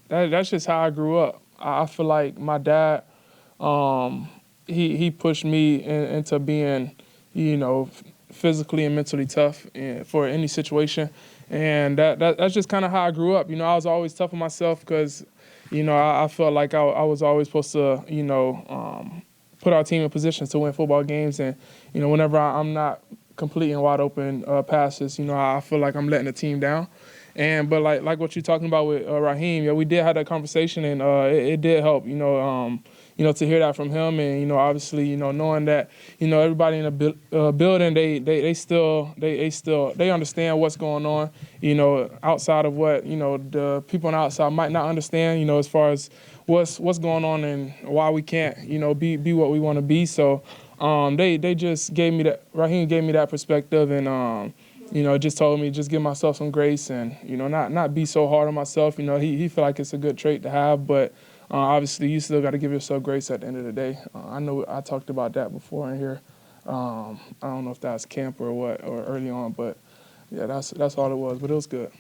that's just how I grew up. I feel like my dad, he pushed me into being, you know, physically and mentally tough for any situation, and that's just kind of how I grew up. You know, I was always tough on myself because, you know, I felt like I was always supposed to, you know, put our team in positions to win football games, and you know, whenever I'm not completing wide open passes, you know, I feel like I'm letting the team down. And but like what you're talking about with Raheem, yeah, we did have that conversation, and it did help, you know, to hear that from him, and you know, obviously, you know, knowing that, you know, everybody in the building, they understand what's going on, you know, outside of what, you know, the people on the outside might not understand, you know, as far as what's going on and why we can't, you know, be what we want to be. So they just gave me that. Raheem gave me that perspective, and you know, just told me just give myself some grace and, you know, not be so hard on myself. You know, he feel like it's a good trait to have, but obviously you still got to give yourself grace at the end of the day. I know I talked about that before in here. I don't know if that was camp or what or early on, but yeah, that's all it was. But it was good.